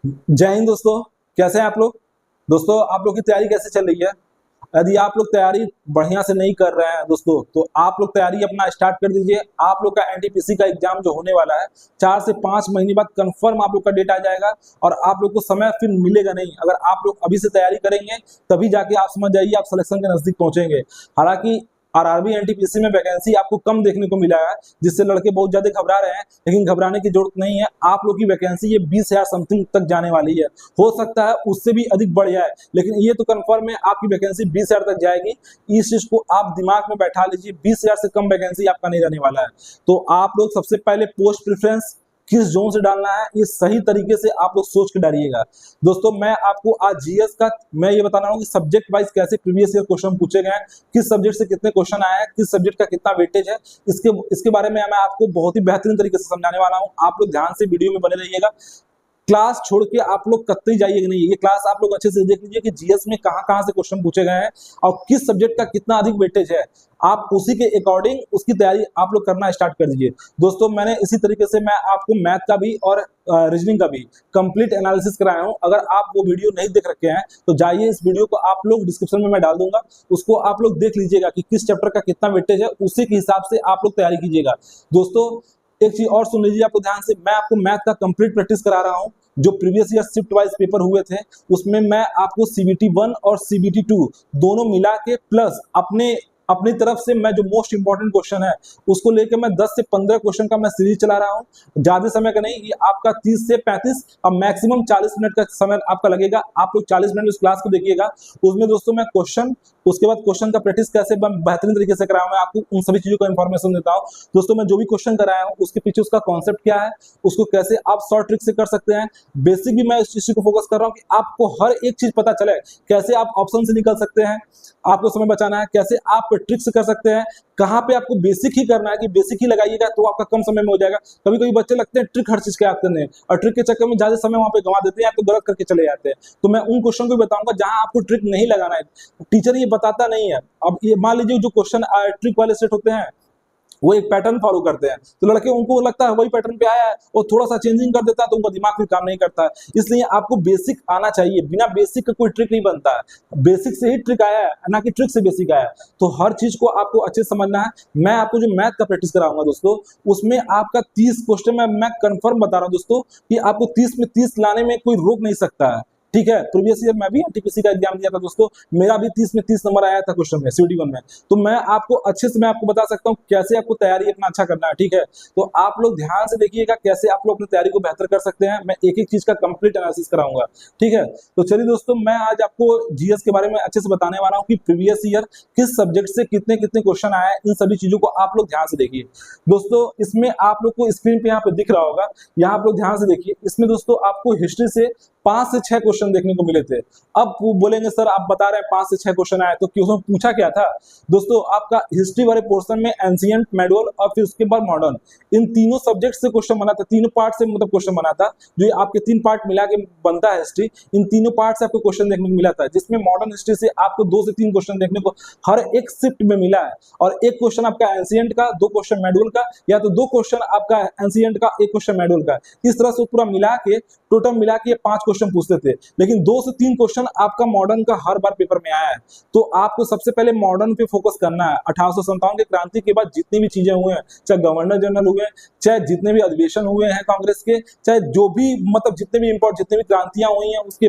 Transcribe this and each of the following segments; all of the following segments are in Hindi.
जय हिंद दोस्तों। कैसे हैं आप लोग? दोस्तों आप लोग की तैयारी कैसे चल रही है? यदि आप लोग तैयारी बढ़िया से नहीं कर रहे हैं दोस्तों, तो आप लोग तैयारी अपना स्टार्ट कर दीजिए। आप लोग का एनटीपीसी का एग्जाम जो होने वाला है 4 से 5 महीने बाद कंफर्म आप लोग का डेट आ जाएगा और आप लोग को समय फिर मिलेगा नहीं। अगर आप लोग अभी से तैयारी करेंगे तभी जाके आप समझ जाइए आप सिलेक्शन के नजदीक पहुंचेंगे। हालांकि आरआरबी एनटीपीसी में वैकेंसी आपको कम देखने को मिला है, जिससे लड़के बहुत ज्यादा घबरा रहे हैं, लेकिन घबराने की जरूरत नहीं है। आप लोग की वैकेंसी ये 20,000 समथिंग तक जाने वाली है। हो सकता है उससे भी अधिक बढ़ जाए, लेकिन ये तो कंफर्म है आपकी वैकेंसी 20,000 तक जाएगी। इस चीज को आप दिमाग में बैठा लीजिए, 20,000 से कम वैकेंसी आपका नहीं रहने वाला है। तो आप लोग सबसे पहले पोस्ट प्रेफरेंस किस जोन से डालना है ये सही तरीके से आप लोग सोच के डालिएगा। दोस्तों मैं आपको आज जीएस का मैं ये बता रहा हूँ कि सब्जेक्ट वाइज कैसे प्रीवियस ईयर क्वेश्चन पूछे गए हैं, किस सब्जेक्ट से कितने क्वेश्चन आए हैं, किस सब्जेक्ट का कितना वेटेज है, इसके बारे में मैं आपको बहुत ही बेहतरीन तरीके से समझाने वाला हूँ। आप लोग ध्यान से वीडियो में बने रहिएगा। क्लास छोड़ के आप लोग कतई जाइएगा नहीं। ये क्लास आप लोग अच्छे से देख लीजिए कि जीएस में कहां से क्वेश्चन पूछे गए हैं और किस सब्जेक्ट का कितना अधिक वेटेज है। आप उसी के अकॉर्डिंग उसकी तैयारी आप लोग करना स्टार्ट कर दीजिए। दोस्तों मैंने इसी तरीके से मैं आपको मैथ का भी और रीजनिंग का भी कंप्लीट एनालिसिस कराया हूं। अगर आप वो वीडियो नहीं देख रखे हैं तो जाइए, इस वीडियो को आप लोग डिस्क्रिप्शन में मैं डाल दूंगा, उसको आप लोग देख लीजिएगा कि किस चैप्टर का कितना वेटेज है, उसी के हिसाब से आप लोग तैयारी कीजिएगा। दोस्तों एक चीज और सुन लीजिए आपको ध्यान से, मैं आपको मैथ का कंप्लीट प्रैक्टिस करा रहा हूं। जो previous year shift wise paper हुए थे उसमें मैं आपको सीबीटी 1 और सीबीटी 2 दोनों मिला के प्लस अपनी तरफ से मैं जो मोस्ट इंपॉर्टेंट क्वेश्चन है उसको लेकर मैं 10 से 15 क्वेश्चन का मैं सीरीज चला रहा हूं। ज्यादा समय का नहीं, ये आपका 30 से 35 और मैक्सिमम 40 मिनट का समय आपका लगेगा। आप लोग 40 मिनट उस क्लास को देखिएगा। उसमें दोस्तों मैं क्वेश्चन, उसके बाद क्वेश्चन का प्रैक्टिस कैसे बेहतरीन तरीके से कराया, मैं आपको उन सभी चीजों का इंफॉर्मेशन देता हूँ। दोस्तों मैं जो भी क्वेश्चन कराया हूँ उसके पीछे उसका कॉन्सेप्ट क्या है, उसको कैसे आप शॉर्ट ट्रिक से कर सकते हैं, बेसिक भी मैं इस चीज को फोकस कर रहा हूँ कि आपको हर एक चीज पता चले, कैसे आप ऑप्शन से निकल सकते हैं, आपको समय बचाना है, कैसे आप ट्रिक से कर सकते हैं, कहाँ पे आपको बेसिक ही करना है कि बेसिक ही लगाइएगा तो आपका कम समय में हो जाएगा। कभी कभी बच्चे लगते हैं ट्रिक हर चीज के याद करने और ट्रिक के चक्कर में ज्यादा समय वहां पे गंवा देते हैं या तो गलत करके चले जाते हैं। तो मैं उन क्वेश्चन को बताऊंगा जहां आपको ट्रिक नहीं लगाना है, टीचर ये बताता नहीं है। अब ये मान लीजिए जो क्वेश्चन ट्रिक वाले सेट होते हैं वो एक पैटर्न फॉलो करते हैं, तो लड़के उनको लगता है वही पैटर्न पे आया है और थोड़ा सा चेंजिंग कर देता है तो उनका दिमाग भी काम नहीं करता है। इसलिए आपको बेसिक आना चाहिए, बिना बेसिक का कोई ट्रिक नहीं बनता है। बेसिक से ही ट्रिक आया है, ना कि ट्रिक से बेसिक आया है। तो हर चीज को आपको अच्छे से समझना है। मैं आपको जो मैथ का प्रैक्टिस कराऊंगा दोस्तों, उसमें आपका 30 क्वेश्चन में मैं कंफर्म बता रहा हूं दोस्तों कि आपको 30 में 30 लाने में कोई रोक नहीं सकता है। ठीक है, प्रीवियस ईयर मैं भी एनटीपीसी का एग्जाम दिया था दोस्तों, मेरा भी 30 में 30 नंबर आया था क्वेश्चन में सीडी 1 में। तो मैं आपको अच्छे से मैं आपको बता सकता हूँ कैसे आपको तैयारी अपना अच्छा करना है। ठीक है, तो आप लोग ध्यान से देखिएगा कैसे आप लोग अपनी तैयारी को बेहतर कर सकते हैं। मैं एक एक चीज का कंप्लीट एनालिसिस कराऊंगा। ठीक है, तो चलिए दोस्तों मैं आज आपको जीएस के बारे में अच्छे से बताने वाला हूँ कि प्रीवियस ईयर किस सब्जेक्ट से कितने कितने क्वेश्चन आए हैं। इन सभी चीजों को आप लोग ध्यान से देखिए। दोस्तों इसमें आप लोग को स्क्रीन पे यहाँ पे दिख रहा होगा, यहाँ आप लोग ध्यान से देखिए। इसमें दोस्तों आपको हिस्ट्री से 5 से 6 क्वेश्चन देखने को मिले थे। अब वो बोलेंगे सर आप बता रहे हैं 5 से 6 क्वेश्चन आए, तो क्वेश्चन पूछा क्या था? दोस्तों आपका हिस्ट्री वाले पोर्शन में एंशिएंट, मेडिवल और फिर उसके बाद मॉडर्न, इन तीनों सब्जेक्ट से क्वेश्चन बना था। तीनों पार्ट से मतलब क्वेश्चन बना था, जो आपके 3 पार्ट मिला के बनता है हिस्ट्री। इन तीनों पार्ट से आपको क्वेश्चन देखने को मिला था, जिसमें मॉडर्न हिस्ट्री से आपको 2 से 3 क्वेश्चन देखने को हर एक शिफ्ट में मिला है। और एक क्वेश्चन आपका एंशिएंट का, 2 क्वेश्चन मेडिवल का, या तो 2 क्वेश्चन आपका एंशिएंट का, 1 क्वेश्चन मेडिवल का। इस तरह से पूरा मिला के टोटल मिला के 5 क्वेश्चन पूछते थे, लेकिन 2 से 3 क्वेश्चन आपका मॉडर्न का हर बार पेपर में आया है। तो आपको सबसे पहले मॉडर्न पे फोकस करना है। 1857 के क्रांति के बाद जितनी भी चीजें हुए हैं, चाहे गवर्नर जनरल हुए, चाहे जितने भी अधिवेशन हुए हैं कांग्रेस के, चाहे जो भी मतलब जितने भी क्रांतियां हुई हैं, उसके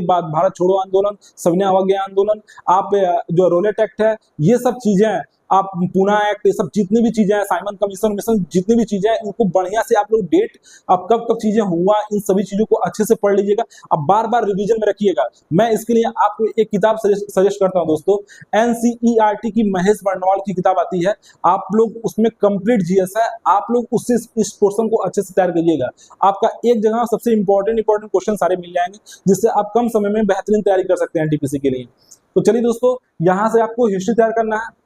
बाद भारत छोड़ो आंदोलन, सविनय अवज्ञा आंदोलन, आप जो रोलेट एक्ट है, ये सब चीजें, आप पूना एक्ट, ये सब जितनी भी चीजें हैं, साइमन कमीशन मिशन, जितनी भी चीजें हैं, इनको बढ़िया से आप लोग डेट, अब कब कब चीजें हुआ, इन सभी चीजों को अच्छे से पढ़ लीजिएगा। अब बार बार रिवीजन में रखिएगा। मैं इसके लिए आपको एक किताब सजेस्ट करता हूं दोस्तों, एनसीईआरटी की महेश बर्नवाल की किताब आती है, आप लोग उसमें कंप्लीट जीएस है, आप लोग उससे इस पोर्शन को अच्छे से तैयार करिएगा। आपका एक जगह सबसे इंपॉर्टेंट क्वेश्चन सारे मिल जाएंगे, जिससे आप कम समय में बेहतरीन तैयारी कर सकते हैं एनटीपीसी के लिए। तो चलिए दोस्तों, यहां से आपको हिस्ट्री तैयार करना है।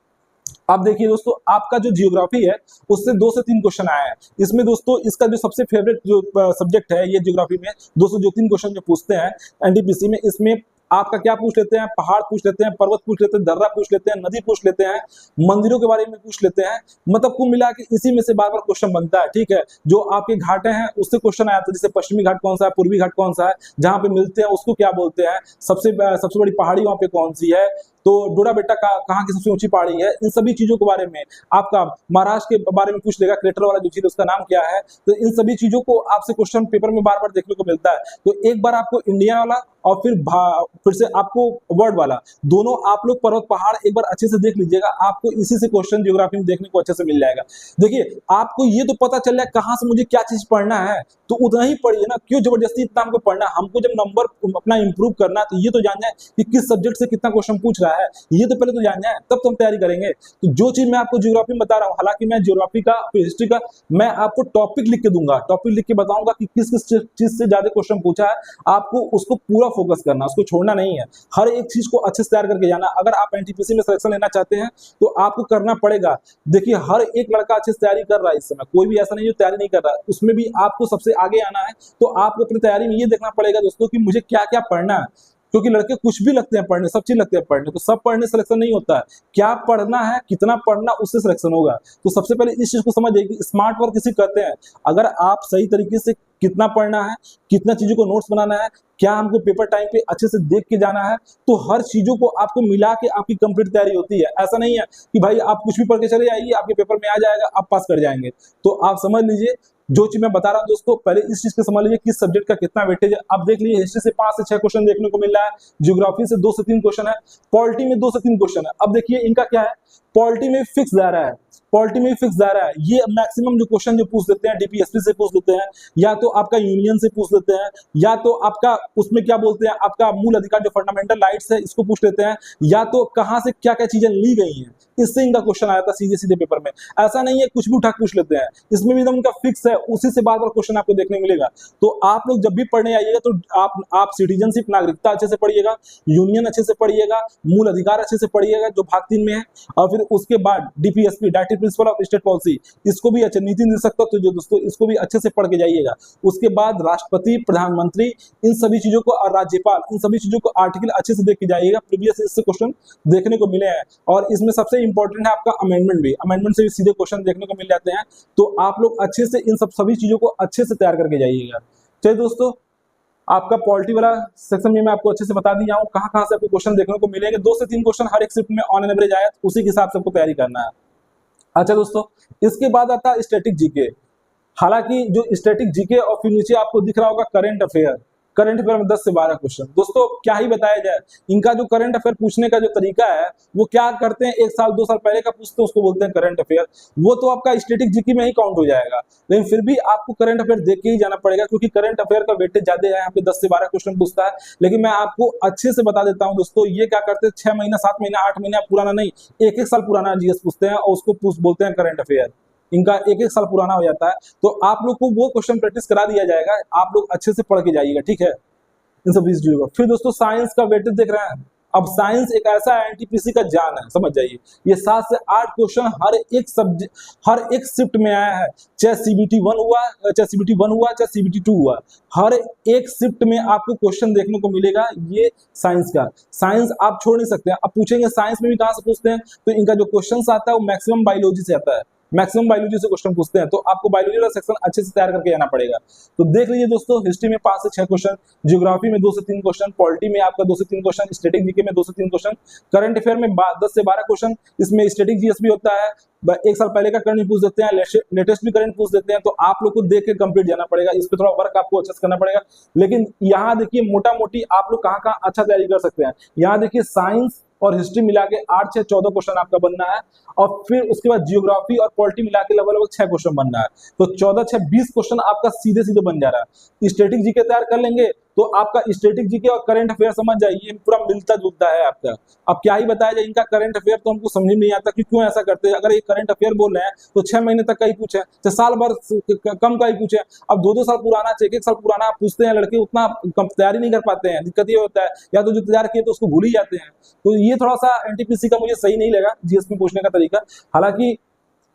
अब देखिए दोस्तों, आपका जो जियोग्राफी है उससे 2 से 3 क्वेश्चन आए हैं। इसमें दोस्तों इसका जो सबसे फेवरेट जो सब्जेक्ट है ये जियोग्राफी में 2 से जो 3 क्वेश्चन जो पूछते हैं एनटीपीसी में, इसमें आपका क्या पूछ लेते हैं, पहाड़ पूछ लेते हैं, पर्वत पूछ लेते हैं, दर्रा पूछ लेते हैं, नदी पूछ लेते हैं, मंदिरों के बारे में पूछ लेते हैं। मतलब कुल मिला के इसी में से बार बार क्वेश्चन बनता है, ठीक है। जो आपके घाटे हैं उससे क्वेश्चन आया था, जैसे पश्चिमी घाट कौन सा है, पूर्वी घाट कौन सा है, जहां पे मिलते हैं उसको क्या बोलते हैं, सबसे बड़ी पहाड़ी वहां पे कौन सी है, तो डोडा बेटा कहाँ की सबसे ऊंची पहाड़ी है, इन सभी चीजों के बारे में आपका महाराष्ट्र के बारे में पूछ लेगा, क्रेटर वाला जो झील उसका नाम क्या है। तो इन सभी चीजों को आपसे क्वेश्चन पेपर में बार बार देखने को मिलता है। तो एक बार आपको इंडिया वाला और फिर से आपको वर्ल्ड वाला, दोनों आप लोग पर्वत पहाड़ एक बार अच्छे से देख लीजिएगा, आपको इसी से क्वेश्चन ज्योग्राफी में देखने को अच्छे से मिल जाएगा। देखिए आपको ये तो पता चल जाए कहाँ से मुझे क्या चीज पढ़ना है, तो उतना ही पढ़िए ना, क्यों जबरदस्ती इतना हमको पढ़ना है। हमको जब नंबर अपना इंप्रूव करना है तो ये तो जान जाए कि किस सब्जेक्ट से कितना क्वेश्चन पूछ रहा है, ये तो पहले तो जान जाए, तब तो हम तैयारी करेंगे। तो जो चीज मैं आपको ज्योग्राफी में बता रहा हूँ, हालांकि मैं ज्योग्राफी का हिस्ट्री का मैं आपको टॉपिक लिख के दूंगा, टॉपिक लिख के बताऊंगा कि किस किस चीज से ज्यादा क्वेश्चन पूछा है, आपको उसको पूरा फोकस करना, उसको छोड़ना नहीं है, हर एक चीज को अच्छे से तैयार करके जाना। अगर आप एनटीपीसी में सिलेक्शन लेना चाहते हैं तो आपको करना पड़ेगा। देखिए हर एक लड़का अच्छे से तैयारी कर रहा है इस समय, कोई भी ऐसा नहीं जो तैयारी नहीं कर रहा है, उसमें भी आपको सबसे आगे आना है। तो आपको अपनी तैयारी में ये देखना पड़ेगा दोस्तों कि मुझे क्या क्या पढ़ना है, क्योंकि लड़के कुछ भी लगते हैं पढ़ने, सब चीज लगते हैं पढ़ने, तो सब पढ़ने सिलेक्शन नहीं होता है, क्या पढ़ना है कितना पढ़ना उससे सिलेक्शन होगा। तो सबसे पहले इस चीज को समझिए कि स्मार्ट वर्क किसी करते हैं, अगर आप सही तरीके से कितना पढ़ना है, कितना चीजों को नोट्स बनाना है, क्या हमको पेपर टाइम पे अच्छे से देख के जाना है, तो हर चीजों को आपको मिला के आपकी कंप्लीट तैयारी होती है। ऐसा नहीं है कि भाई आप कुछ भी पढ़ के चले आइए, आपके पेपर में आ जाएगा, आप पास कर जाएंगे। तो आप समझ लीजिए जो चीज मैं बता रहा हूं दोस्तों, पहले इस चीज को समझ लीजिए किस सब्जेक्ट का कितना वेटेज है। अब देख लीजिए हिस्ट्री से 5 से 6 क्वेश्चन देखने को मिल रहा है, ज्योग्राफी से 2 से 3 क्वेश्चन है, पॉलिटी में 2 से 3 क्वेश्चन है। अब देखिए इनका क्या है, पॉलिटी में फिक्स दायरा है, पॉलिटी में फिक्स दायरा है, ये मैक्सिमम जो क्वेश्चन जो पूछ देते हैं डीपीएसपी से पूछ लेते हैं, या तो आपका यूनियन से पूछ लेते हैं, या तो आपका उसमें क्या बोलते हैं आपका मूल अधिकार जो फंडामेंटल राइट्स है इसको पूछ लेते हैं, या तो कहां से क्या क्या चीजें ली गई हैं, इससे इनका क्वेश्चन आया था सीधे सीधे पेपर में। ऐसा नहीं है कुछ भी उठा पूछ लेते हैं, इसमें भी एकदम इनका फिक्स है, उसी से बार बार क्वेश्चन आपको देखने मिलेगा। तो आप लोग जब भी पढ़ने आइएगा तो आप सिटीजनशिप नागरिकता अच्छे से पढ़िएगा, यूनियन अच्छे से पढ़िएगा, मूल अधिकार अच्छे से पढ़िएगा जो भाग 3 में है, और फिर उसके बाद DPSP directive principle of state policy, इसको भी अच्छे, नीति निर्देशक तो जो दोस्तों इसको भी अच्छे से पढ़ के जाइएगा। उसके बाद राष्ट्रपति, प्रधानमंत्री, इन सभी चीजों को, और राज्यपाल, इन सभी चीजों को आर्टिकल अच्छे से देख के जाइएगा, प्रीवियस इससे क्वेश्चन देखने को मिले हैं। और इसमें सबसे इंपॉर्टेंट है आपका अमेंडमेंट भी, अमेंडमेंट से भी सीधे क्वेश्चन देखने को मिल जाते हैं। तो आप लोग अच्छे से इन सभी चीजों को अच्छे से तैयार करके जाइएगा। चलिए दोस्तों, आपका पॉलिटी वाला सेक्शन में मैं आपको अच्छे से बता दिया हूं कहां कहां से आपको क्वेश्चन देखने को मिलेंगे। 2 से 3 क्वेश्चन हर एक शिफ्ट में ऑन एन एवरेज आया, उसी के हिसाब से आपको तैयारी करना है। अच्छा दोस्तों, इसके बाद आता है स्टैटिक जीके। हालांकि जो स्टैटिक जीके और फिर नीचे आपको दिख रहा होगा करंट अफेयर, करंट अफेयर में 10 से 12 क्वेश्चन। दोस्तों क्या ही बताया जाए, इनका जो करंट अफेयर पूछने का जो तरीका है वो क्या करते हैं, 1 साल 2 साल पहले का पूछते हैं उसको बोलते हैं करंट अफेयर, वो तो आपका स्टैटिक जीके में ही काउंट हो जाएगा। लेकिन फिर भी आपको करंट अफेयर देख के ही जाना पड़ेगा, क्योंकि करंट अफेयर का वेटेज ज्यादा है, यहाँ पे 10 से 12 क्वेश्चन पूछता है। लेकिन मैं आपको अच्छे से बता देता हूँ दोस्तों, ये क्या करते हैं 6 महीना 7 महीना 8 महीना पुराना नहीं, 1-1 साल पुराना जीएस पूछते हैं और उसको बोलते हैं करंट अफेयर। इनका 1-1 साल पुराना हो जाता है। तो आप लोग को वो क्वेश्चन प्रैक्टिस करा दिया जाएगा, आप लोग अच्छे से पढ़ के जाइएगा, ठीक है, इन सब चीजों का। फिर दोस्तों साइंस का वेटेज देख रहे हैं। अब साइंस एक ऐसा एनटीपीसी का जान है, समझ जाइए, ये 7 से 8 क्वेश्चन हर एक सब्जेक्ट, हर एक शिफ्ट में आया है, चाहे सीबीटी 1 हुआ, चाहे सीबीटी 1 हुआ, चाहे सीबीटी 2 हुआ, हर एक शिफ्ट में आपको क्वेश्चन देखने को मिलेगा ये साइंस का। साइंस आप छोड़ नहीं सकते हैं। अब पूछेंगे साइंस में भी कहां से पूछते हैं, तो इनका जो क्वेश्चन आता है वो मैक्सिमम बायोलॉजी से आता है, मैक्सिमम बायोलॉजी से क्वेश्चन पूछते हैं, तो आपको बायोलॉजी वाला सेक्शन अच्छे से तैयार करके जाना पड़ेगा। तो देख लीजिए दोस्तों, हिस्ट्री में 5 से 6 क्वेश्चन, ज्योग्राफी में 2 से 3 क्वेश्चन, पॉलिटी में आपका 2 से 3 क्वेश्चन, स्टैटिक जीके में 2 से 3 क्वेश्चन, करंट अफेयर में 10 से 12 क्वेश्चन, इसमें स्टैटिक जीएस भी होता है, 1 साल पहले का करंट पूछ देते हैं, लेटेस्ट भी करंट पूछ देते हैं। तो आप लोग को देख के कंप्लीट जाना पड़ेगा, इस पे थोड़ा वर्क आपको अच्छे से करना पड़ेगा। लेकिन यहाँ देखिए मोटा मोटी आप लोग कहाँ कहाँ अच्छा तैयारी कर सकते हैं। यहाँ देखिए साइंस और हिस्ट्री मिला के 8 से 14 क्वेश्चन आपका बनना है, और फिर उसके बाद जियोग्राफी और पॉलिटी मिला के लगभग 6 क्वेश्चन बनना है। तो 14 6 20 क्वेश्चन आपका सीधे सीधे बन जा रहा है। स्टैटिक जीके तैयार कर लेंगे तो आपका स्टैटिक जीके और करंट अफेयर समझ जाइए पूरा मिलता जुलता है आपका। अब क्या ही बताया जाए, इनका करंट अफेयर तो हमको समझ नहीं आता कि क्यों ऐसा करते हैं। अगर ये करंट अफेयर बोल रहे हैं तो 6 महीने तक का ही पूछे, तो साल भर कम का ही पूछे। अब 2-2 साल पुराना, 1-1 साल पुराना पूछते हैं लड़के, उतना तैयारी नहीं कर पाते हैं, दिक्कत ये होता है, या तो जो तैयार किए तो उसको भूल ही जाते हैं। तो ये थोड़ा सा एनटीपीसी का मुझे सही नहीं लगा जीएस में पूछने का तरीका। हालांकि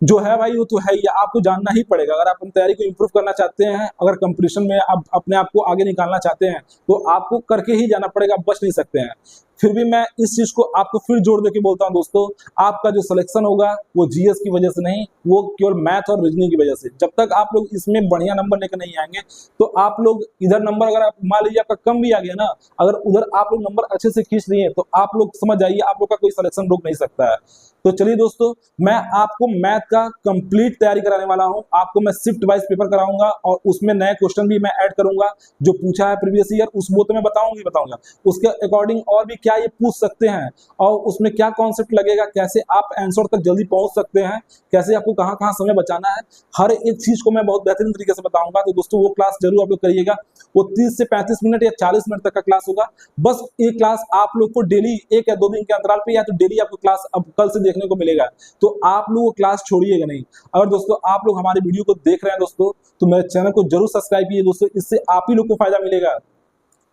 जो है भाई वो तो है ही, आपको जानना ही पड़ेगा। अगर आप अपनी तैयारी को इम्प्रूव करना चाहते हैं, अगर कंपटीशन में आप अपने आप को आगे निकालना चाहते हैं, तो आपको करके ही जाना पड़ेगा, आप बच नहीं सकते हैं। फिर भी मैं इस चीज को आपको फिर जोड़ देके बोलता हूं दोस्तों, आपका जो सिलेक्शन होगा वो जीएस की वजह से नहीं, वो केवल मैथ और रीजनिंग की वजह से। जब तक आप लोग इसमें बढ़िया नंबर लेकर नहीं आएंगे, तो आप लोग इधर नंबर, अगर आप मान लीजिए आपका कम भी आ गया ना, अगर उधर आप लोग नंबर अच्छे से खींच लिए, तो आप लोग समझ जाइए आप लोग का कोई सिलेक्शन रोक नहीं सकता है। तो चलिए दोस्तों, मैं आपको मैथ का कंप्लीट तैयारी कराने वाला हूं। आपको मैं शिफ्ट वाइज पेपर कराऊंगा और उसमें नए क्वेश्चन भी मैं ऐड करूंगा, जो पूछा है प्रीवियस ईयर उस वो तो मैं बताऊंगा उसके अकॉर्डिंग और भी क्या ये पूछ सकते हैं, और उसमें क्या कॉन्सेप्ट लगेगा, कैसे आप आंसर तक जल्दी पहुंच सकते हैं, कैसे आपको कहां कहां समय बचाना है, हर एक चीज को मैं बहुत बेहतरीन तरीके से बताऊंगा। तो दोस्तों वो क्लास जरूर आप लोग करिएगा। वो 30 से 35 मिनट या 40 मिनट तक का क्लास होगा। बस ये क्लास आप लोग को डेली 1 या 2 दिन के अंतराल पे, या तो डेली आपको क्लास अब कल से देखने को मिलेगा, तो आप लोग वो क्लास छोड़िएगा नहीं। अगर दोस्तों आप लोग हमारी वीडियो को देख रहे हैं दोस्तों, तो मेरे चैनल को जरूर सब्सक्राइब कीजिए दोस्तों, इससे आप ही लोग को फायदा मिलेगा।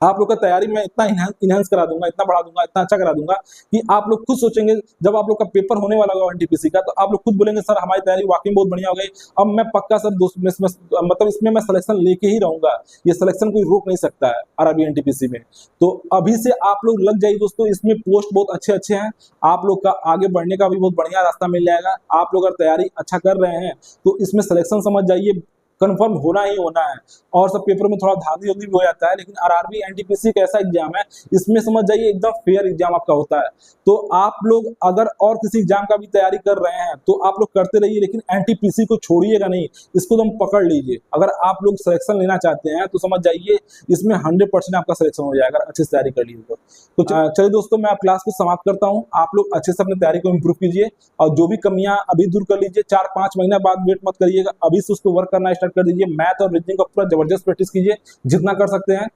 आप लोग का तैयारी में इतना इनहेंस करा दूंगा, इतना बढ़ा दूंगा, इतना अच्छा करा दूंगा कि आप लोग खुद सोचेंगे, जब आप लोग का पेपर होने वाला होगा एनटीपीसी का, तो आप लोग खुद बोलेंगे सर हमारी तैयारी वाकई बहुत बढ़िया हो गई, अब मैं पक्का सर दोस्त मतलब इसमें मैं सिलेक्शन लेके ही रहूंगा, ये सिलेक्शन कोई रोक नहीं सकता है आरआरबी एनटीपीसी में। तो अभी से आप लोग लग जाइए दोस्तों, इसमें पोस्ट बहुत अच्छे अच्छे हैं, आप लोग का आगे बढ़ने का भी बहुत बढ़िया रास्ता मिल जाएगा। आप लोग अगर तैयारी अच्छा कर रहे हैं तो इसमें सिलेक्शन समझ जाइए कंफर्म होना ही होना है। और सब पेपर में थोड़ा धांधली भी हो जाता है, लेकिन आरआरबी एनटीपीसी एक ऐसा एग्जाम है, इसमें समझ जाइए एकदम फेयर एग्जाम आपका होता है। तो आप लोग अगर और किसी एग्जाम का भी तैयारी कर रहे हैं तो आप लोग करते रहिए, लेकिन एनटीपीसी को छोड़िए नहीं, इसको तुम पकड़ लीजिए। अगर आप लोग सिलेक्शन लेना चाहते हैं तो समझ जाइए इसमें 100% आपका सिलेक्शन हो जाएगा, अगर अच्छे से तैयारी कर लीजिए तो चलिए दोस्तों, मैं क्लास को समाप्त करता हूँ। आप लोग अच्छे से अपनी तैयारी को इम्प्रूव कीजिए, और जो भी कमियां अभी दूर कर लीजिए। 4-5 महीना बाद वेट मत करिएगा, अभी से उसको वर्क करना स्टार्ट कर दीजिए। मैथ और रीजनिंग का पूरा जबरदस्त प्रैक्टिस कीजिए जितना कर सकते हैं।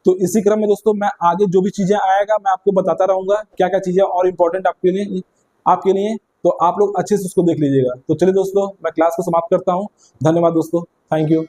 तो इसी क्रम में दोस्तों, मैं आगे जो भी चीजें आएगा मैं आपको बताता रहूंगा, क्या क्या चीजें और इम्पोर्टेंट आपके लिए, तो आप लोग अच्छे से उसको देख लीजिएगा। तो चलिए दोस्तों, मैं क्लास को समाप्त करता हूँ। धन्यवाद दोस्तों, थैंक यू।